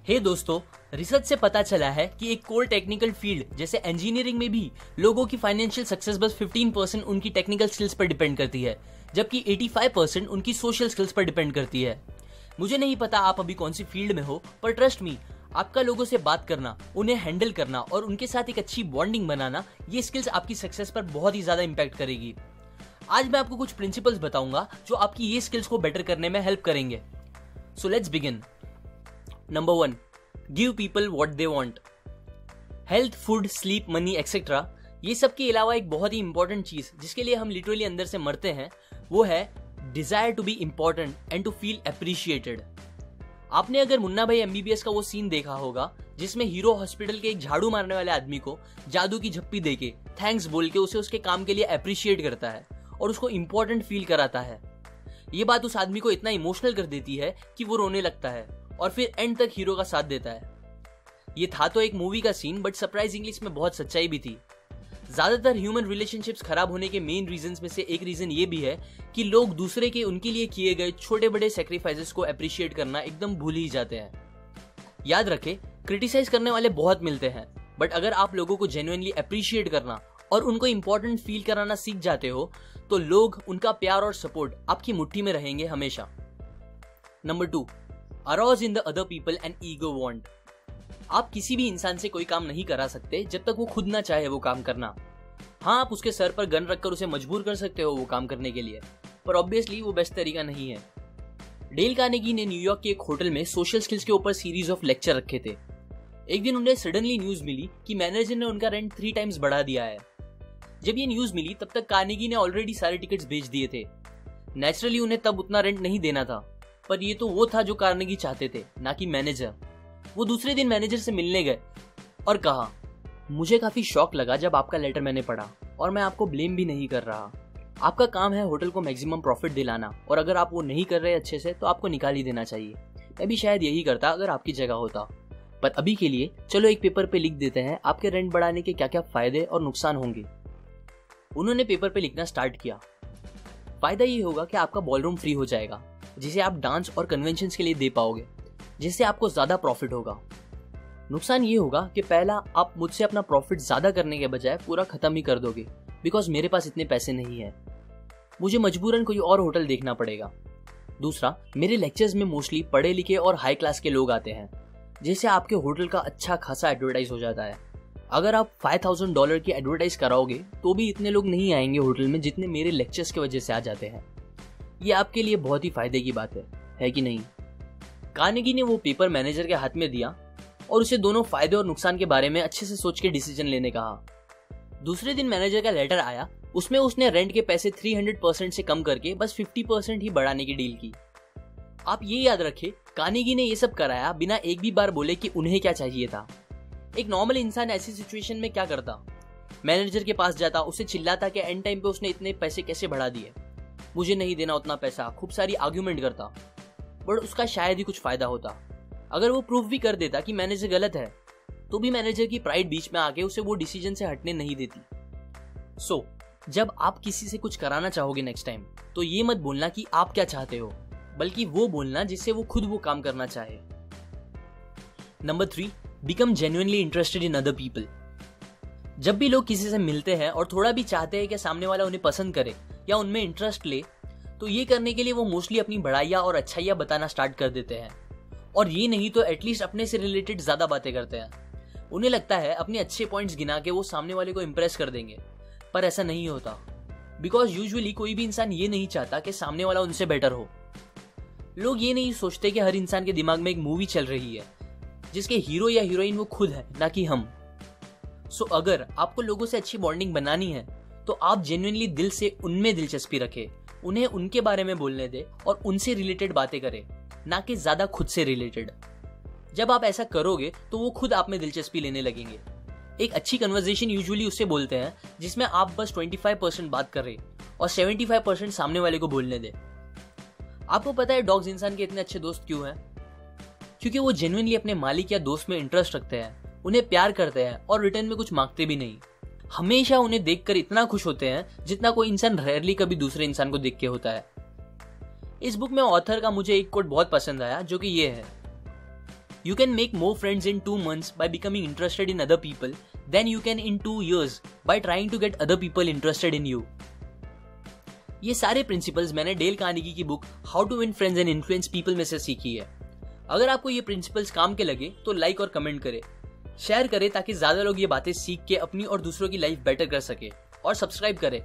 हे दोस्तों, रिसर्च से पता चला है कि एक कोर टेक्निकल फील्ड जैसे इंजीनियरिंग में भी लोगों की फाइनेंशियल सक्सेस बस 15% उनकी टेक्निकल स्किल्स पर डिपेंड करती है, जबकि 85% उनकी सोशल स्किल्स पर डिपेंड करती है। मुझे नहीं पता आप अभी कौन सी फील्ड में हो, पर ट्रस्ट मी, आपका लोगों से बात करना, उन्हें हैंडल करना और उनके साथ एक अच्छी बॉन्डिंग बनाना, ये स्किल्स आपकी सक्सेस पर बहुत ही ज्यादा इंपैक्ट करेगी। आज मैं आपको कुछ प्रिंसिपल्स बताऊंगा जो आपकी ये स्किल्स को बेटर करने में हेल्प करेंगे। So let's begin. Number 1, give people what they want. Health, food, sleep, money etcetera, ये सब के अलावा एक बहुत ही इंपॉर्टेंट चीज जिसके लिए हम लिटरली अंदर से मरते हैं, वो है desire to be important and to feel appreciated. आपने अगर मुन्ना भाई एमबीबीएस का वो सीन देखा होगा जिसमें हीरो हॉस्पिटल के एक झाड़ू मारने वाले आदमी को जादू की झप्पी देके थैंक्स बोल के उसे उसके काम के लिए अप्रिशिएट करता है और उसको इंपॉर्टेंट फील कराता है। ये बात उस आदमी को इतना इमोशनल कर देती है कि वो रोने लगता है और फिर एंड तक हीरो का साथ देता है। ये था तो एक मूवी का सीन, बट सरप्राइजिंगली इसमें बहुत सच्चाई भी थी। ज्यादातर ह्यूमन रिलेशनशिप्स खराब होने के मेन रीजंस में से एक रीजन ये भी है कि लोग दूसरे के उनके लिए किए गए छोटे बड़े सेक्रीफाइसेस को अप्रिशिएट करना एकदम भूल ही जाते हैं। याद रखें, क्रिटिसाइज करने वाले बहुत मिलते हैं, बट अगर आप लोगों को जेन्युइनली अप्रिशिएट करना और उनको इंपॉर्टेंट फील कराना सीख जाते हो तो लोग, उनका प्यार और सपोर्ट आपकी मुट्ठी में रहेंगे हमेशा। Number 2, arouse in the other people and ego want. आप किसी भी इंसान से कोई काम नहीं करा सकते जब तक वो खुद ना चाहे वो काम करना। हाँ, आप उसके सर पर गन रखकर उसे मजबूर कर सकते हो वो काम करने के लिए, पर ऑब्वियसली वो बेस्ट तरीका नहीं है। डेल कार्नेगी ने न्यूयॉर्क के एक होटल में सोशल स्किल्स के ऊपर सीरीज ऑफ लेक्चर रखे थे। एक दिन उन्हें सडनली न्यूज मिली कि मैनेजर ने उनका रेंट 3 टाइम्स बढ़ा दिया है। जब ये न्यूज मिली तब तक कार्नेगी ने ऑलरेडी सारे टिकट्स बेच दिए थे। नेचुरली उन्हें तब उतना रेंट नहीं देना था, पर ये तो वो था जो कार्नेगी चाहते थे, ना कि मैनेजर। वो दूसरे दिन मैनेजर से मिलने गए और कहा, मुझे काफी शॉक लगा जब आपका लेटर मैंने पढ़ा, और मैं आपको ब्लेम भी नहीं कर रहा। आपका काम है होटल को मैक्सिमम प्रॉफिट दिलाना, और अगर आप वो नहीं कर रहे अच्छे से तो आपको निकाल ही देना चाहिए। मैं भी शायद यही करता अगर आपकी जगह होता। पर अभी के लिए चलो एक पेपर पे लिख देते हैं आपके रेंट बढ़ाने के क्या क्या फायदे और नुकसान होंगे। उन्होंने पेपर पे लिखना स्टार्ट किया। फायदा ये होगा कि आपका बॉलरूम फ्री हो जाएगा, जिसे आप डांस और कन्वेंशंस के लिए दे पाओगे, जिससे आपको ज्यादा प्रॉफिट होगा। नुकसान ये होगा कि पहला, आप मुझसे अपना प्रॉफिट ज्यादा करने के बजाय पूरा खत्म ही कर दोगे, बिकॉज मेरे पास इतने पैसे नहीं है। मुझे मजबूरन कोई और होटल देखना पड़ेगा। दूसरा, मेरे लेक्चर्स में मोस्टली पढ़े लिखे और हाई क्लास के लोग आते हैं, जिससे आपके होटल का अच्छा खासा एडवर्टाइज हो जाता है। अगर आप $5000 की एडवर्टाइज कराओगे तो भी इतने लोग नहीं आएंगे होटल में जितने मेरे लेक्चर्स की वजह से आ जाते हैं। ये आपके लिए बहुत ही फायदे की बात है कि नहीं? कार्नेगी ने वो पेपर मैनेजर के हाथ में दिया और उसे दोनों फायदे और नुकसान के बारे में अच्छे से सोच के डिसीजन लेने कहा। दूसरे दिन मैनेजर का लेटर आया, उसमें उसने रेंट के पैसे 300% से कम करके बस 50% ही बढ़ाने की डील की। आप ये याद रखें, कार्नेगी ने ये सब कराया बिना एक भी बार बोले कि उन्हें क्या चाहिए था। एक नॉर्मल इंसान ऐसी सिचुएशन में क्या करता? मैनेजर के पास जाता, उसे चिल्लाता कि एंड टाइम पे उसने इतने पैसे कैसे बढ़ा दिए, मुझे नहीं देना उतना पैसा, खूब सारी आर्ग्यूमेंट करता। बट उसका शायद ही कुछ फायदा होता। अगर वो प्रूफ भी कर देता कि मैनेजर गलत है, तो भी मैनेजर की प्राइड बीच में आके उसे वो डिसीजन से हटने नहीं देती। सो जब आप किसी से कुछ कराना चाहोगे नेक्स्ट टाइम, तो ये मत बोलना कि आप क्या चाहते हो, बल्कि वो बोलना जिससे वो खुद वो काम करना चाहे। Number 3, become genuinely interested in other people. जब भी लोग किसी से मिलते हैं और थोड़ा भी चाहते हैं कि सामने वाला उन्हें पसंद करे या उनमें इंटरेस्ट ले, तो ये करने के लिए वो मोस्टली अपनी बड़ाइयाँ और अच्छाइयाँ बताना स्टार्ट कर देते हैं, और ये नहीं तो एटलीस्ट अपने से रिलेटेड ज्यादा बातें करते हैं। उन्हें लगता है अपने अच्छे पॉइंट्स गिना के वो सामने वाले को इंप्रेस कर देंगे, पर ऐसा नहीं होता, बिकॉज यूजुअली कोई भी इंसान ये नहीं चाहता कि सामने वाला उनसे बेटर हो। लोग ये नहीं सोचते कि हर इंसान के दिमाग में एक मूवी चल रही है जिसके हीरो या हीरोइन वो खुद है, ना कि हम। सो अगर आपको लोगों से अच्छी बॉन्डिंग बनानी है तो आप जेन्युइनली दिल से उनमें दिलचस्पी रखें, उन्हें उनके बारे में बोलने दे और उनसे रिलेटेड बातें करें, ना कि ज्यादा खुद से रिलेटेड। जब आप ऐसा करोगे तो वो खुद आप में दिलचस्पी लेने लगेंगे। एक अच्छी कन्वर्सेशन यूजुअली उससे बोलते हैं जिसमें आप बस 25% बात कर रहे और 75% सामने वाले को बोलने दे। आपको पता है डॉग्स इंसान के इतने अच्छे दोस्त क्यों हैं? क्योंकि वो जेन्युइनली अपने मालिक या दोस्त में इंटरेस्ट रखते हैं, उन्हें प्यार करते हैं और रिटर्न में कुछ मांगते भी नहीं। हमेशा उन्हें देखकर इतना खुश होते हैं जितना कोई इंसान रेयरली कभी दूसरे इंसान को देख के होता है। इस बुक में ऑथर का मुझे एक कोट बहुत पसंद आया, जो कि ये है, You can make more friends in 2 months by becoming interested in other people than you can in 2 years by trying to get other people interested in you. ये सारे प्रिंसिपल्स मैंने डेल कार्नेगी की book how to win friends and influence people में से सीखी है। अगर आपको ये प्रिंसिपल्स काम के लगे तो लाइक और कमेंट करें, शेयर करें ताकि ज्यादा लोग ये बातें सीख के अपनी और दूसरों की लाइफ बेटर कर सके, और सब्सक्राइब करें